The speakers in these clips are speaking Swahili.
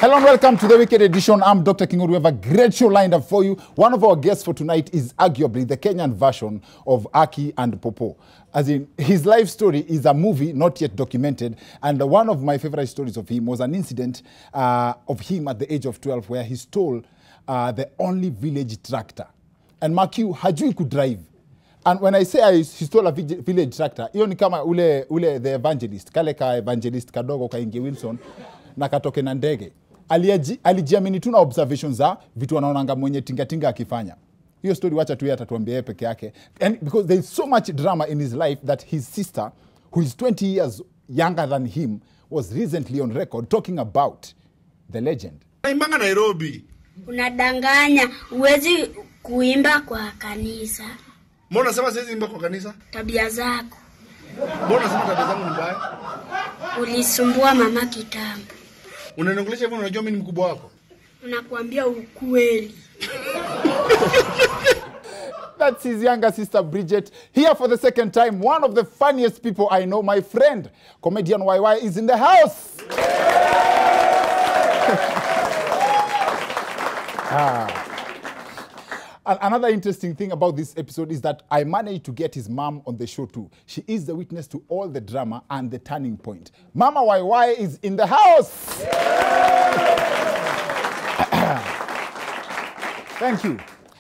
Hello and welcome to the Wicked Edition. I'm Dr. Kingodu. We have a great show lined up for you. One of our guests for tonight is arguably the Kenyan version of Aki and Popo. As in, his life story is a movie not yet documented, and one of my favorite stories of him was an incident of him at the age of 12 where he stole the only village tractor. And mark you, hajui could drive. And when I say he stole a village tractor, hiyo ni kama ule the evangelist, kale ka evangelist kadogo ka Inge Wilson, na katoke na ndege. Alijiamini tu na observations za vitu wanaonanga mwenye tingatinga akifanya. Hiyo story wacha tu yeye atatuambia yeye peke yake. And because there is so much drama in his life that his sister, who is 20 years younger than him, was recently on record talking about the legend. Naimbanga Nairobi. Unadanganya, uwezi kuimba kwa kanisa. Mbona sema siwezi imba kwa kanisa? Tabia zako. Mbona sema tabia zangu ni mbaya? Ulisumbua mama kitambo. Unaniongelesha hivyo, unajua mimi ni mkubwa wako? Unakuambia ukweli. That's his younger sister, Bridget. Here for the second time, one of the funniest people I know, my friend, comedian YY, is in the house. And another interesting thing about this episode is that I managed to get his mom on the show too. She is the witness to all the drama and the turning point. Mama YY is in the house. Thank you.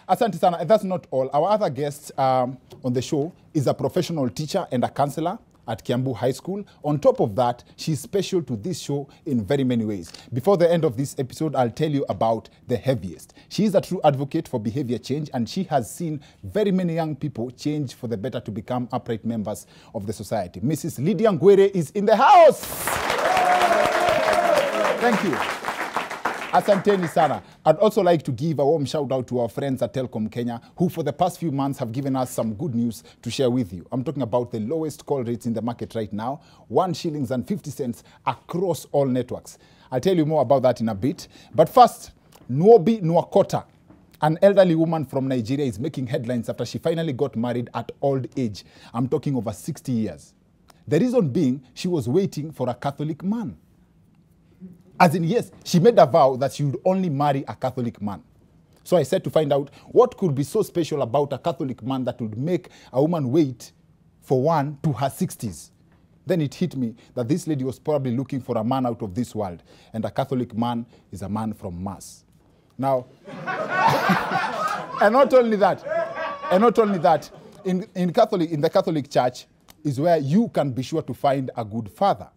Asante sana. That's not all. Our other guest on the show is a professional teacher and a counselor at Kiambu High School. On top of that, she's special to this show in very many ways. Before the end of this episode, I'll tell you about the heaviest. She is a true advocate for behavior change, and she has seen very many young people change for the better to become upright members of the society. Mrs. Lydia Ngwere is in the house. Thank you. Asanteni sana. I'd also like to give a warm shout out to our friends at Telkom Kenya, who for the past few months have given us some good news to share with you. I'm talking about the lowest call rates in the market right now, 1 shillings and 50 cents across all networks. I'll tell you more about that in a bit. But first, Nwobi Nwakota, an elderly woman from Nigeria, is making headlines after she finally got married at old age. I'm talking over 60 years. The reason being, she was waiting for a Catholic man. As in, yes, she made a vow that she would only marry a Catholic man. So I said to find out what could be so special about a Catholic man that would make a woman wait for one to her 60s. Then it hit me that this lady was probably looking for a man out of this world, and a Catholic man is a man from Mars. Now, and not only that, in the Catholic Church is where you can be sure to find a good father.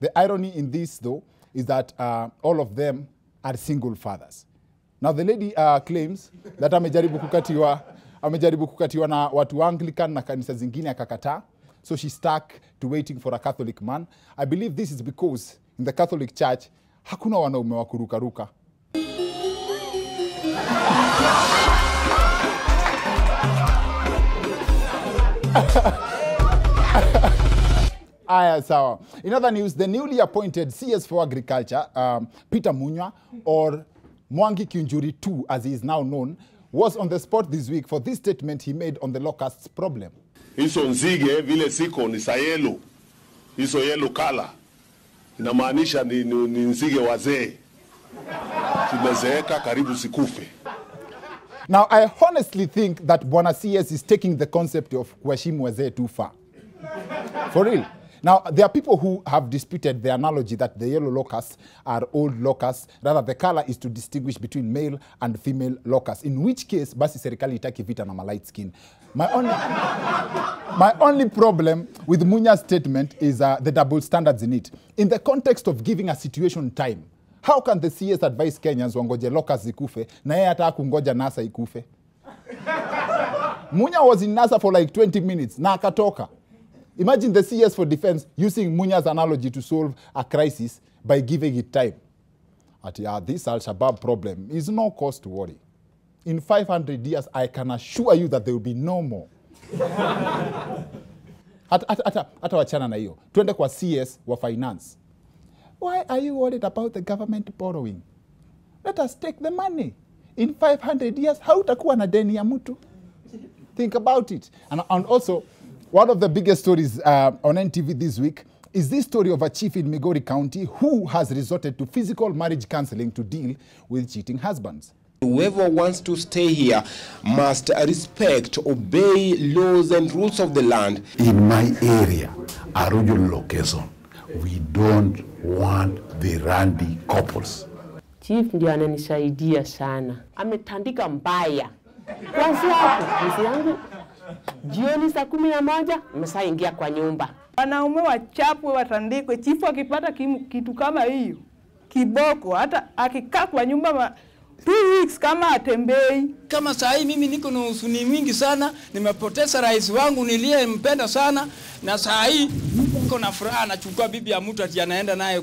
The irony in this, though, is that all of them are single fathers. Now the lady claims that amejaribu kukatiwa na watu wa Anglican na kanisa zingine akakataa, so she's stuck to waiting for a Catholic man. I believe this is because in the Catholic Church hakuna wanaume wa kurukaruka. Sawa. In other news, the newly appointed CS for Agriculture, Peter Munywa, or Mwangi Kiunjuri II, as he is now known, was on the spot this week for this statement he made on the locusts problem. Hizo nzige vile siko ni sayelo. Hizo yellow color. Inamaanisha ni nzige wazee. Zimezeeka karibu sikufe. Now, I honestly think that Bwana CS is taking the concept of kuheshimu wazee too far. For real. Now, there are people who have disputed the analogy that the yellow locusts are old locusts. Rather, the color is to distinguish between male and female locusts. In which case, basi serikali itaki vita na light skin. My only problem with Munya's statement is the double standards in it. In the context of giving a situation time, how can the CS advise Kenyans wangoje locusts ikufe na yeye hata kungoja NASA ikufe? Munya was in NASA for like 20 minutes na akatoka. Imagine the CS for Defense using Munya's analogy to solve a crisis by giving it time. This Al-Shabaab problem is no cause to worry. In 500 years, I can assure you that there will be no more. Hata wachana na hiyo. Tuende kwa CS wa finance. Why are you worried about the government borrowing? Let us take the money. In 500 years, hautakuwa na deni ya mtu. Think about it. And also, one of the biggest stories on NTV this week is this story of a chief in Migori County who has resorted to physical marriage counseling to deal with cheating husbands. Whoever wants to stay here must respect, obey laws and rules of the land. In my area, Arujo location, we don't want the randy couples. Chief ndio ananisaidia sana. Ametandika mbaya. Kwanza hapo, mzee yangu jioni saa 11 nimeshaingia kwa nyumba. Wanaume wachapwe watandikwe. Chifu akipata kitu kama hiyo kiboko, hata akikaa kwa nyumba 2 weeks kama atembei. Kama saa hii mimi niko na huzuni mwingi sana, nimepoteza rais wangu niliyempenda sana, na saa hii niko na furaha nachukua bibi ya mtu ati anaenda naye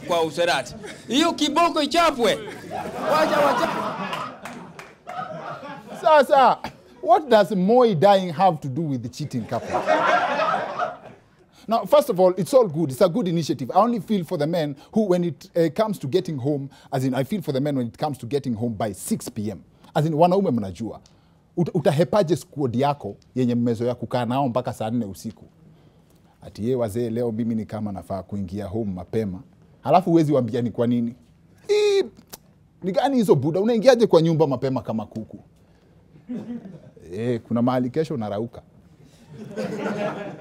kwa userati. Hiyo kiboko ichapwe. Wacha. Sasa, what does Moi dying have to do with the cheating couple? Now, first of all, it's all good. It's a good initiative. I only feel for the men who, when it comes to getting home, as in, I feel for the men when it comes to getting home by 6 p.m. As in, wanaume mnajua. Utahepaje squad yako yenye mmezoea kukaa nao mpaka saa 4 usiku. Ati yeye wazee leo mimi ni kama nafaa kuingia home mapema. Halafu uwezi waambia ni kwa nini. Ni gani hizo buda? Unaingiaje kwa nyumba mapema kama kuku? Kuna mahali kesho unarauka.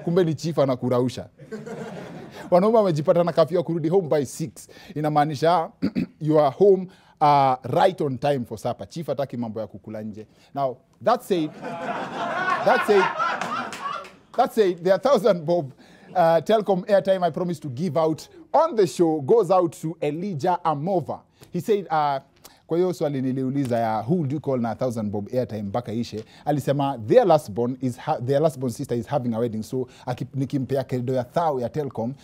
Kumbe ni chief anakurausha. Wanaume wamejipata na kafia kurudi home by 6. Inamaanisha you are home right on time for supper. Chief hataki mambo ya kukula nje. Now, that said, the 1,000 bob Telkom airtime I promised to give out on the show goes out to Elijah Amova. He said, kwa hiyo swali niliuliza ya who do you call na 1,000 bob airtime mpaka ishe, alisema their last born sister is having a wedding, so nikimpea kredo ya 1,000 ya Telkom,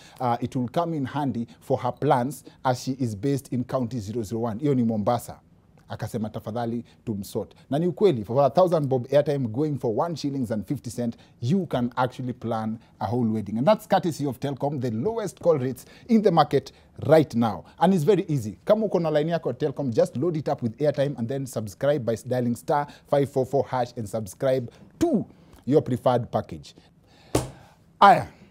it will come in handy for her plans as she is based in county 001. Hiyo ni Mombasa. Akasema tafadhali tumsort. Na ni ukweli, for 1,000 bob airtime going for 1 shillings and 50 cents, you can actually plan a whole wedding. And that's courtesy of Telkom, the lowest call rates in the market right now. And it's very easy. Kama uko na line yako Telkom, just load it up with airtime and then subscribe by dialing *544# and subscribe to your preferred package.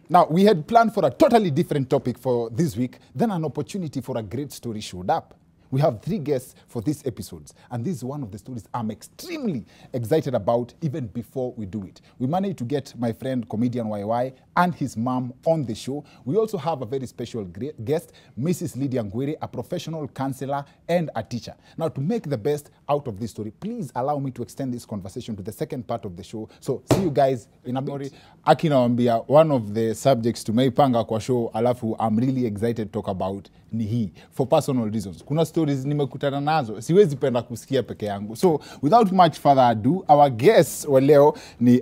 Now, we had planned for a totally different topic for this week. Then an opportunity for a great story showed up. We have 3 guests for these episodes, and this is one of the stories I'm extremely excited about even before we do it. We managed to get my friend, comedian YY, and his mom on the show. We also have a very special guest, Mrs. Lydia Ngwere, a professional counselor and a teacher. Now, to make the best out of this story, please allow me to extend this conversation to the second part of the show. So, see you guys in a bit. Akinawambia, one of the subjects to Meipanga kwa show, alafu I'm really excited to talk about ni hii, for personal reasons. Kuna stories nimekutana nazo, siwezi penda kusikia peke yangu. So, without much further ado, our guests wa leo ni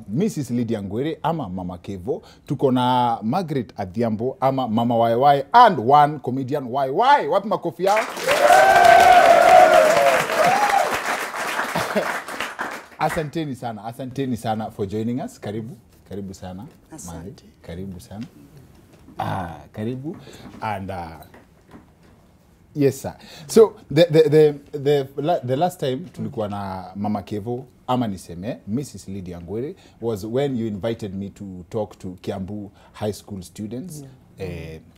Mrs. Lydia Ngwere ama Mama Kevo. Tuko na Margaret Adhiambo ama Mama YY and one comedian YY. Wapi makofi yao? Asanteni sana for joining us. Karibu sana. Asante. Karibu sana. Karibu. And yes, sir. So the last time tulikuwa na Mama Kevo ama niseme Mrs. Lydia Ngwere was when you invited me to talk to Kiambu high school students.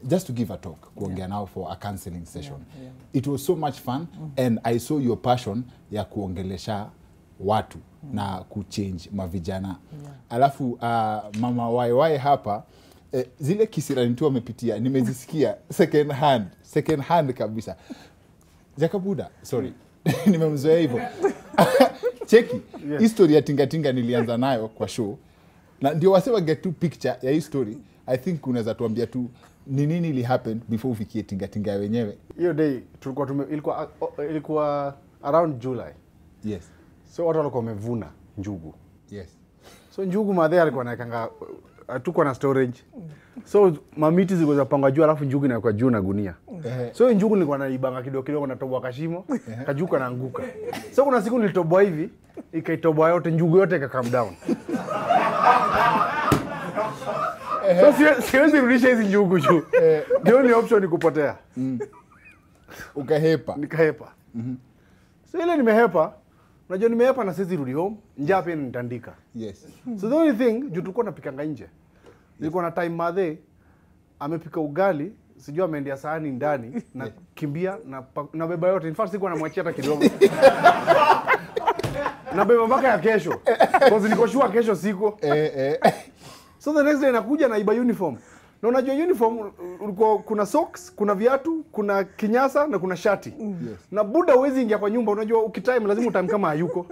Just to give a talk, kuongea nao for a counseling session. It was so much fun, and I saw your passion ya kuongelesha watu na kuchange mavijana. Alafu Mama YY hapa, zile kisirani tu wamepitia, nimezisikia second hand kabisa. Jakabuda, sorry. Nimemzoea hivyo. Cheki, history ya tingatinga nilianza nayo kwa show. Na ndio wasema get to picture ya hii story. I think unaweza tuambia tu ni nini ili happen before ufikie tingatinga wenyewe. Hiyo day tulikuwa ilikuwa around July. Yes. So watu walikuwa wamevuna njugu. Yes. So njugu madhe alikuwa anaekanga tuko na storage. So mamiti zilikuwa zapangwa juu alafu njugu inakuwa juu na gunia. So njugu nilikuwa naibanga kidogo natoboa kashimo, kajuka naanguka. So kuna siku nilitoboa hivi, ikaitoboa yote njugu yote ika calm down. So siwezi rudisha hizi njugu juu. The only option ni kupotea. Ukahepa. Nikahepa. So ile nimehepa, unajua nimehepa na siwezi rudi home, njaa pia nitandika. Yes. So the only thing, juu tulikuwa tunapikanga nje. Nilikuwa na time madhe amepika ugali, sijui ameendea sahani ndani na kimbia na beba yote. In fact sikuwa namwachia hata kidogo. Na beba mpaka ya kesho. Because niko sure kesho siko. So the next day nakuja na iba uniform. Na unajua uniform kuna socks, kuna viatu, kuna kinyasa na kuna shati. Na buda huwezi ingia kwa nyumba, unajua ukitime lazima utime kama hayuko.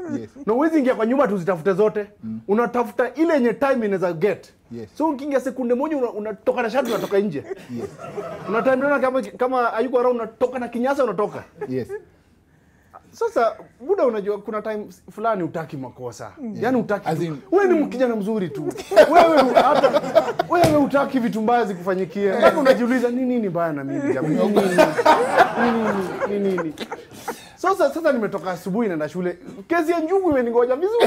Na huwezi ingia kwa nyumba tuzitafute zote. Unatafuta ile yenye time inaweza get. So ukiingia sekunde moja unatoka na shati unatoka nje. Unatime kama hayuko around unatoka na kinyasa unatoka. Sasa buda unajua kuna time fulani utaki makosa. Yaani utaki. Wewe ni kijana mzuri tu. Wewe utaki vitu mbaya zikufanyikie. Mpaka unajiuliza nini mbaya na mimi jamani? Nini? Sasa nimetoka asubuhi naenda shule. Kesi ya Njugu imeningoja vizuri.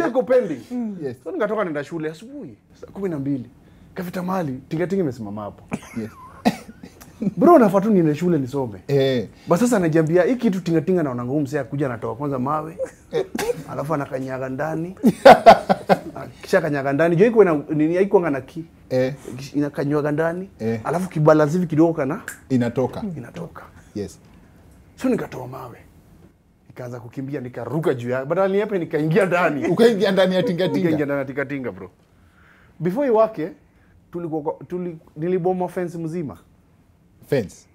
Iko pending. So nikatoka naenda shule asubuhi saa 12. Kafita mahali tingatinga imesimama hapo. Bro nafuata tu niende shule nisome. Basi sasa najiambia hiki kitu tingatinga naona ngumu sasa kuja natoa kwanza mawe. Alafu anakanyaga ndani. Kisha kanyaga ndani. Jo iko na nini haiko na ki. Inakanywaga ndani. Alafu kibalance hivi kidogo kana inatoka. Yes. So nikatoa mawe. Nikaanza kukimbia nikaruka juu yake. Badala niape nikaingia ndani. Ukaingia ndani ya tingatinga. Nikaingia ndani ya tingatinga bro. Before iwake niliboma fence mzima.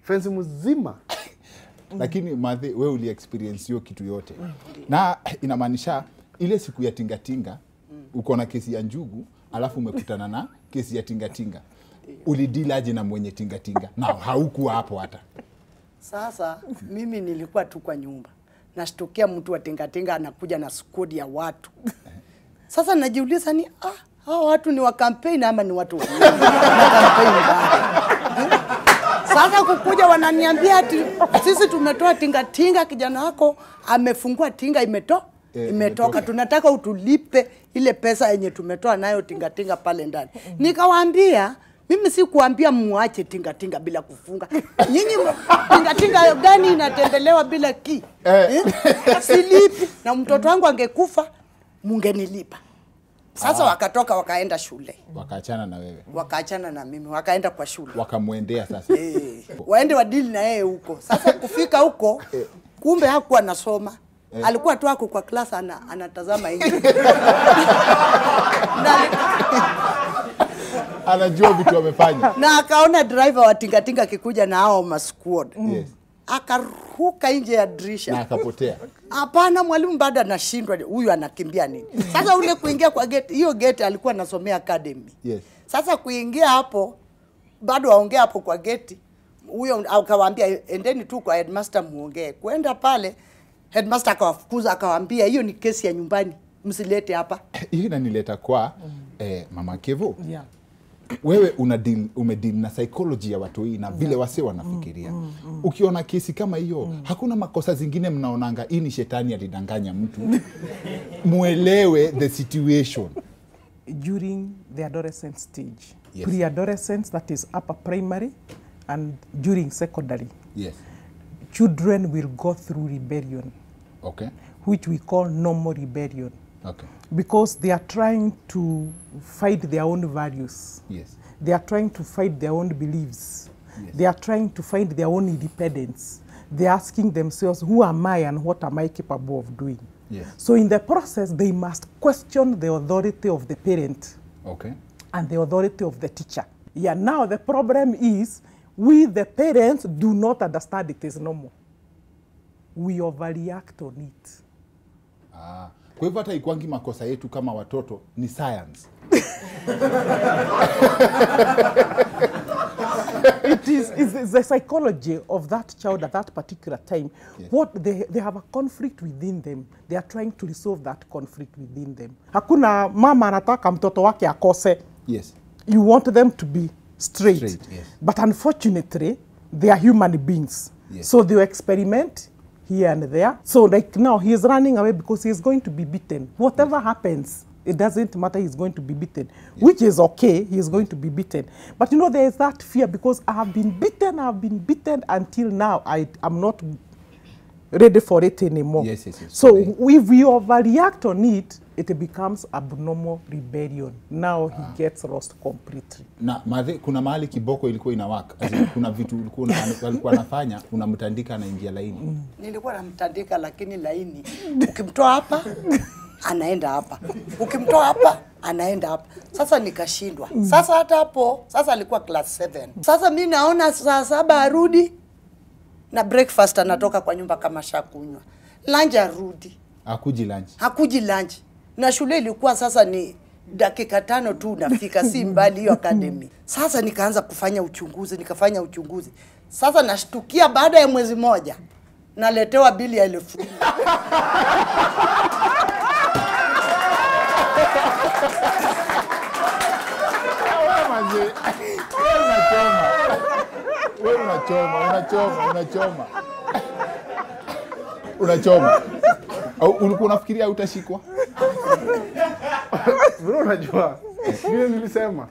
Fence mzima. Lakini madhe wewe uli experience hiyo kitu yote. Na inamaanisha ile siku ya tingatinga uko na kesi ya Njugu alafu umekutana na kesi ya tingatinga. Ulidilaje na mwenye tingatinga? Na haukuwa hapo hata. Sasa mimi nilikuwa tu kwa nyumba. Nashtukia mtu wa tingatinga anakuja na squad ya watu. Sasa najiuliza ni hao watu ni wa campaign ama ni watu wa campaign. Sasa kukuja wananiambia ati sisi tumetoa tingatinga, kijana wako amefungua tinga imetoka. Tunataka utulipe ile pesa yenye tumetoa nayo tingatinga pale ndani. Nikawaambia mimi si kuambia muache tingatinga bila kufunga. Nyinyi tingatinga gani inatembelewa bila ki? Silipi na mtoto wangu angekufa mungenilipa. Sasa wakatoka wakaenda shule. Wakaachana na wewe. Wakaachana na mimi, wakaenda kwa shule. Wakamuendea sasa. Waende wadili na yeye huko. Sasa kufika huko kumbe hakuwa anasoma. Alikuwa tu ako kwa class anatazama nje. Anajua vitu wamefanya. Na akaona driver wa tingatinga kikuja na hao masquad. Akaruka nje ya dirisha. Na akapotea. Hapana, mwalimu bado anashindwa huyu anakimbia nini. Sasa ule kuingia kwa gate, hiyo gate alikuwa anasomea academy. Sasa kuingia hapo bado waongea hapo kwa gate. Huyo akawaambia endeni tu kwa headmaster muongee. Kwenda pale headmaster akawafukuza akawaambia hiyo ni kesi ya nyumbani. Msilete hapa. Hiyo inanileta kwa Mama Kevo. Wewe umedeal na psychology ya watu hii na vile wase wanafikiria. Ukiona kesi kama hiyo, hakuna makosa zingine mnaonanga hii ni shetani alidanganya mtu. Muelewe the situation. During the adolescent stage, pre-adolescence, that is upper primary, and during secondary, children will go through rebellion, which we call normal rebellion. Because they are trying to fight their own values. They are trying to fight their own beliefs. They are trying to find their own independence. They are asking themselves, who am I and what am I capable of doing? So in the process, they must question the authority of the parent and the authority of the teacher. Now the problem is, we the parents do not understand it is normal. We overreact on it. Kwa hivyo hata ikuangi makosa yetu kama watoto ni science. It is the psychology of that child at that particular time. What they have a conflict within them. They are trying to resolve that conflict within them. Hakuna mama anataka mtoto wake akose. You want them to be straight. But unfortunately, they are human beings. So they experiment here and there. So like now, he is running away because he is going to be beaten. Whatever happens, it doesn't matter, he's going to be beaten. Which is okay, he is going to be beaten. But you know, there is that fear because I have been beaten until now. I am not ready for it anymore. So if we overreact on it, it becomes abnormal rebellion. Now he gets lost completely. Na kuna mahali kiboko ilikuwa inawaka. Kuna vitu alikuwa anafanya unamtandika na ingia laini. Nilikuwa namtandika lakini laini. Ukimtoa hapa anaenda hapa. Ukimtoa hapa anaenda hapa. Sasa nikashindwa. Sasa hata hapo, sasa alikuwa class 7. Sasa mimi naona saa 7 arudi na breakfast anatoka kwa nyumba kama shakunywa. Lunch arudi. Hakuji lunch. Na shule ilikuwa sasa ni dakika 5 tu nafika, si mbali hiyo academy. Sasa nikaanza kufanya uchunguzi. Sasa nashtukia baada ya mwezi moja naletewa bili ya 1000. Unachoma. Ulikuwa unafikiria utashikwa? Bro, unajua vile nilisema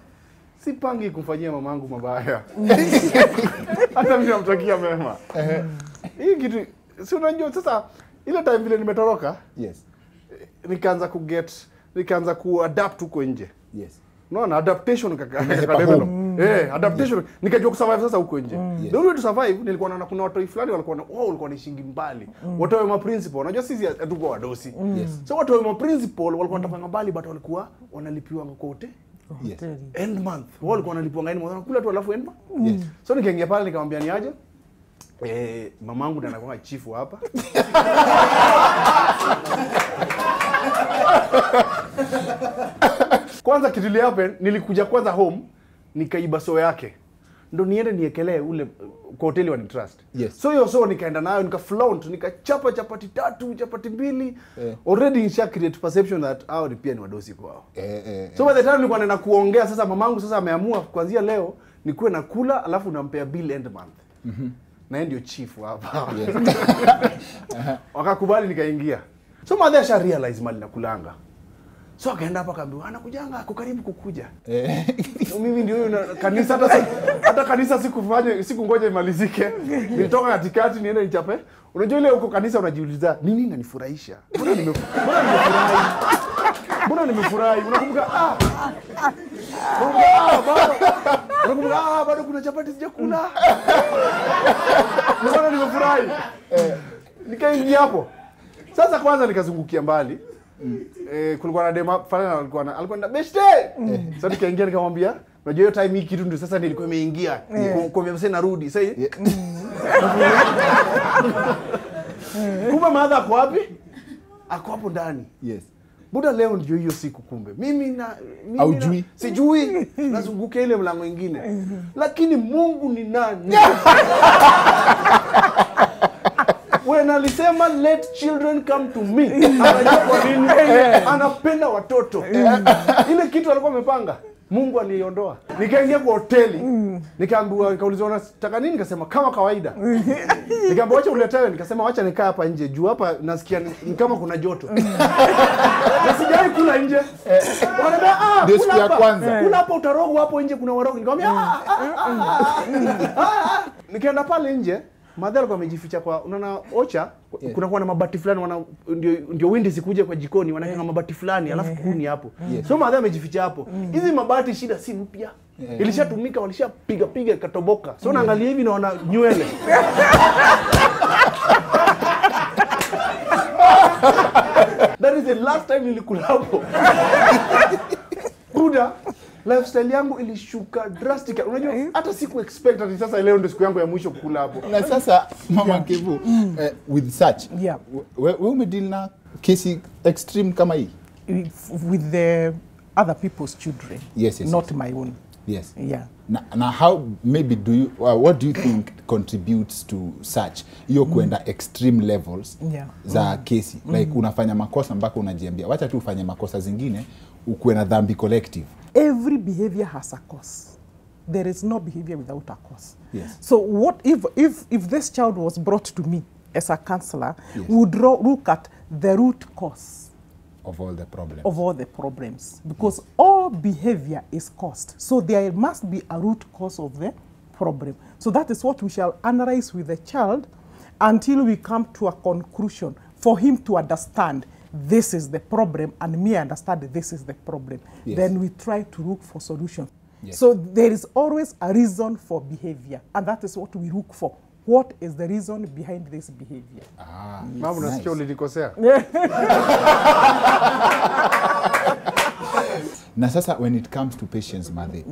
sipangi kufanyia mamangu mabaya. Hata mimi namtakia mema. Hii kitu si unajua sasa ile time vile nimetoroka. Yes. Nikaanza kuadapt huko nje. Yes. Unaona adaptation adaptation nikajua kusurvive sasa huko nje. The only way to survive nilikuwa naona kuna watu fulani walikuwa wanaishi mbali. Watu wa principal, unajua sisi hatuko wadosi. So watu wa principal walikuwa wanatapanga mbali but walikuwa wanalipiwa kote. Yes. End month. Walikuwa wanalipwa ngani wanakula tu alafu end month. Yes. So nikaingia pale nikamwambia ni aje? Mamangu ndiye anakuwa chief hapa. Kwanza kitu ile happen nilikuja kwanza home nikaiba so yake. Ndo niende niekelee ule kwa hoteli wa trust. Yes. So nikaenda nayo nikaflaunt nikachapa chapati 3 chapati 2 already nisha create perception that hao pia ni wadosi kwao. So by the time nilikuwa naenda kuongea sasa mamangu sasa ameamua kuanzia leo nikuwe nakula alafu nampea bill end month. Na ndio chief hapa. Wakakubali nikaingia. So mother sha realize mali nakulanga. So akaenda hapa akaambiwa anakujanga ako karibu kukuja. Mimi ndio huyo kanisa hata kanisa sikungoja imalizike. Nilitoka katikati niende nichape. Unajua ile huko kanisa unajiuliza nini inanifurahisha? Mbona nimefurahi? Unakumbuka bado kuna chapati sijakula. Mbona nimefurahi? Nikaingia hapo. Sasa kwanza nikazungukia mbali. Kulikuwa na dema pale na alikuwa na beshte. Sasa nikaingia nikamwambia, unajua hiyo time hii kitu ndio sasa nilikuwa imeingia. Kwa mimi narudi. Sasa kumbe madha ako wapi? Ako hapo ndani. Yes. Buda leo ndio hiyo siku kumbe. Mimi sijui. Nazunguka ile mlango mwingine. Lakini Mungu ni nani? When alisema let children come to me. Anajua kwa nini? Anapenda watoto. Ile kitu alikuwa amepanga. Mungu aliondoa. Nikaingia kwa hoteli. Nikaambiwa nikaulizwa unataka nini? Nikasema kama kawaida. Nikaambiwa acha uletewe, nikasema acha nikaa hapa nje. Juu hapa nasikia ni kama kuna joto. Na sijai kula nje. Wananiambia ndio siku ya kwanza. Kula hapo utarogo hapo nje kuna warogo. Nikamwambia nikaenda pale nje. Madhara alikuwa amejificha kwa unaona ocha kuna kuwa na mabati fulani ndio windi sikuje kwa jikoni wanaweka mabati fulani alafu kuni hapo. So madhara amejificha hapo. Hizi mabati shida si mpya. Ilishatumika walishapiga ikatoboka. So naangalia hivi naona nywele. That is the last time nilikula hapo. Buda lifestyle yangu ilishuka drastic. Unajua hata siku expect ati sasa leo ndio siku yangu ya mwisho kukula hapo. Na sasa Mama Kevu with such wewe umedeal na kesi extreme kama hii with the other people's children. Yes, not my own. Yes. Yeah. Now how maybe what do you think contributes to such hiyo kwenda extreme levels za kesi like unafanya makosa mpaka unajiambia wacha tu ufanye makosa zingine ukuwe na dhambi collective. Every behavior has a cause. There is no behavior without a cause. Yes. So what if this child was brought to me as a counselor, we would look at the root cause of all the problems. Of all the problems. Because all behavior is caused. So there must be a root cause of the problem. So that is what we shall analyze with the child until we come to a conclusion for him to understand this is the problem, and me understand that this is the problem. Yes. Then we try to look for solutions. Yes. So there is always a reason for behavior, and that is what we look for. What is the reason behind this behavior? Mama, unasikia ulinikosea? Na sasa when it comes to patience, Madhe,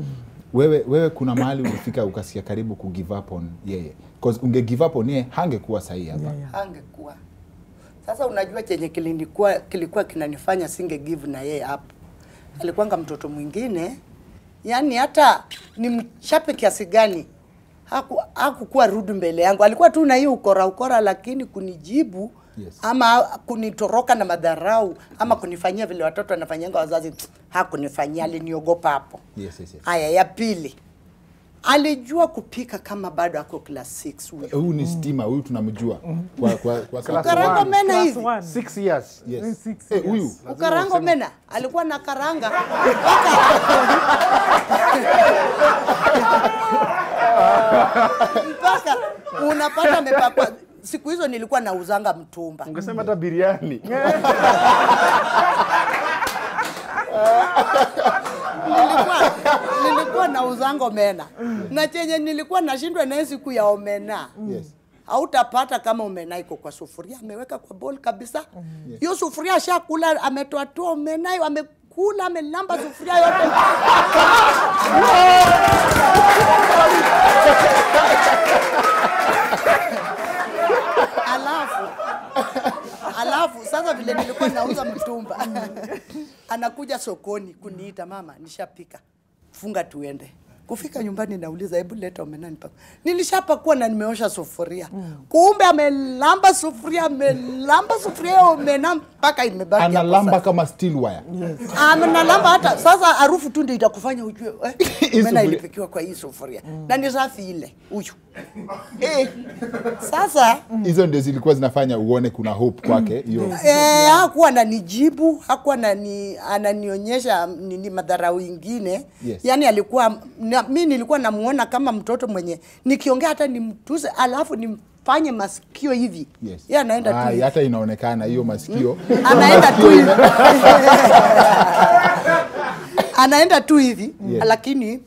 wewe kuna mahali ulifika ukasikia karibu ku give up on yeye? Because unge give up on yeye hangekuwa sahihi hapa. Hangekuwa. Sasa unajua chenye kilikuwa kinanifanya singe give na yeye hapo. Alikuwanga mtoto mwingine, yani hata ni mchape kiasi gani hakukuwa rudu mbele yangu. Alikuwa tu na hiyo ukora lakini kunijibu ama kunitoroka na madharau ama kunifanyia vile watoto wanafanyanga wazazi, hakunifanyia, aliniogopa hapo. Haya, ya pili, alijua kupika kama bado ako class 6 huyu. Huyu ni stima, huyu tunamjua. Kwa Karango mena hivi 6 years. Yes. Huyu Karango mena alikuwa na karanga mpaka unapata amepakwa. Siku hizo nilikuwa nauzanga mtumba. Ungesema hata biriani. nilikuwa nauzanga omena. Na chenye nilikuwa nashindwa na siku ya omena. Yes. Hautapata kama omena iko kwa sufuria, ameweka kwa bowl kabisa. Hiyo sufuria shakula, ametoa tu omena, amekula, amelamba sufuria yote. Alafu sasa vile nilikuwa nauza mtumba, anakuja sokoni kuniita, mama nishapika, funga tuende. Kufika nyumbani nauliza, hebu leta omena nipaka. Nilishapakua na nimeosha sufuria. Kumbe amelamba sufuria omena mpaka imebaki. Analamba kama steel wire. Yes. Analamba hata sasa harufu tu ndio itakufanya ujue omena ilipikiwa kwa hii sufuria. Na ni safi ile. Huyu. Sasa hizo ndio zilikuwa zinafanya uone kuna hope kwake hiyo. Hakuwa ananijibu, hakuwa ananionyesha nini madharau ingine. Yaani alikuwa mimi nilikuwa namuona kama mtoto mwenye nikiongea hata nimtuze alafu nimfanye masikio hivi. Yeye anaenda tu. Hata inaonekana hiyo masikio. Anaenda tu hivi. Anaenda tu hivi, lakini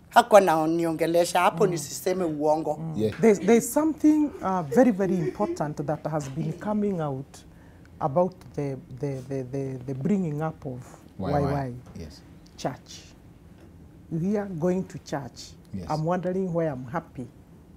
hakuwa ananiongelesha hapo nisiseme uongo. There's something very very important that has been coming out about the bringing up of YY. Yes. Church. We are going to church. Yes. I'm wondering why I'm happy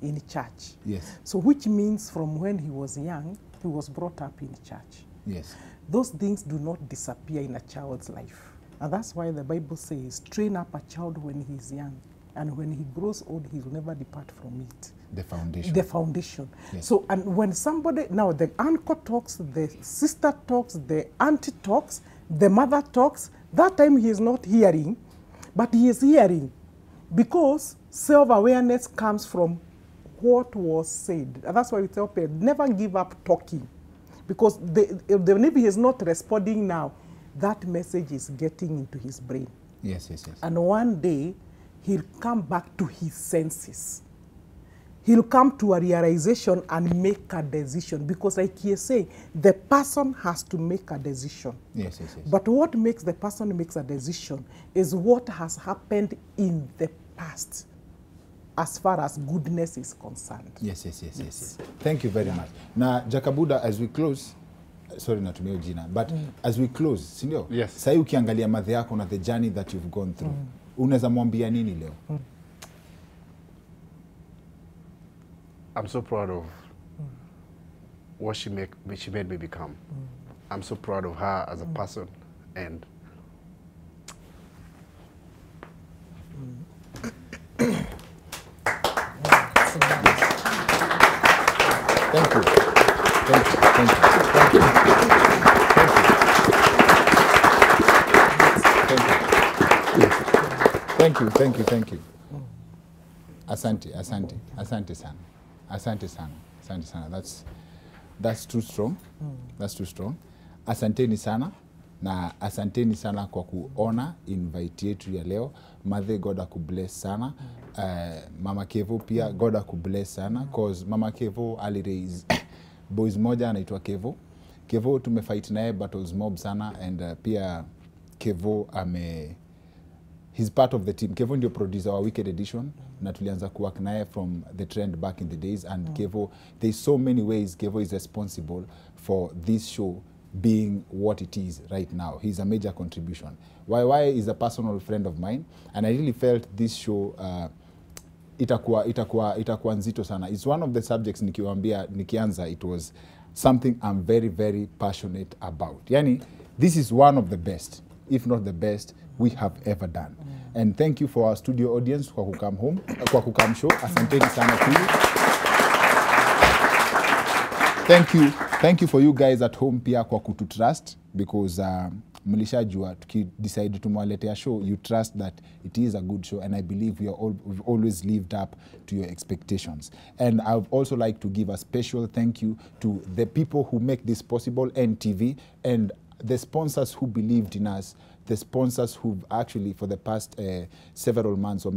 in church. Yes. So which means from when he was young, he was brought up in church. Yes. Those things do not disappear in a child's life. And that's why the Bible says, train up a child when he is young. And when he grows old, he will never depart from it. The foundation. The foundation. Yes. So, and when somebody, now the uncle talks, the sister talks, the auntie talks, the mother talks, that time he is not hearing, but he is hearing. Because self-awareness comes from what was said. And that's why we tell people, never give up talking. Because if he is not responding now, that message is getting into his brain. Yes, yes, yes. And one day, he'll come back to his senses. He'll come to a realization and make a decision. Because like he is saying, the person has to make a decision. Yes, yes, yes. But what makes the person makes a decision is what has happened in the past as far as goodness is concerned. Yes, yes, yes, yes, yes. Thank you very much. Now, Jakabuda, as we close, sorry natumia jina, but as we close, sindio? Yes. Sasa ukiangalia madhe yako na the journey that you've gone through, unaweza mwambia nini leo? I'm so proud of what she made me become. I'm so proud of her as a person, and Thank you. Thank you. Thank you. Thank you. Thank you. Thank you. Asante, asante, asante sana. Asante sana. Asante sana. That's too strong. That's too strong. Asanteni sana. Na asanteni sana kwa kuona invite yetu ya leo. Mother, God akubless sana. Mama Kevo pia God akubless sana, cause Mama Kevo ali raise boys moja anaitwa Kevo. Kevo tumefight naye battles mob sana, and pia Kevo he's part of the team. Kevo ndio producer wa Wicked Edition na tulianza kuwork naye from the trend back in the days, and Kevo, there's so many ways Kevo is responsible for this show being what it is right now. He's a major contribution. YY is a personal friend of mine, and I really felt this show itakuwa nzito sana. It's one of the subjects nikianza, it was something I'm very, very passionate about. Yani, this is one of the best, if not the best, we have ever done. And thank you for our studio audience kwa kukam show. Asanteni sana to you. Thank you for you guys at home pia kwa kututrust, because mlishajua tukidecide tumwaletea show, you trust that it is a good show, and I believe we've always lived up to your expectations. And I would also like to give a special thank you to the people who make this possible, NTV, and the sponsors who believed in us, the sponsors who've actually for the past several months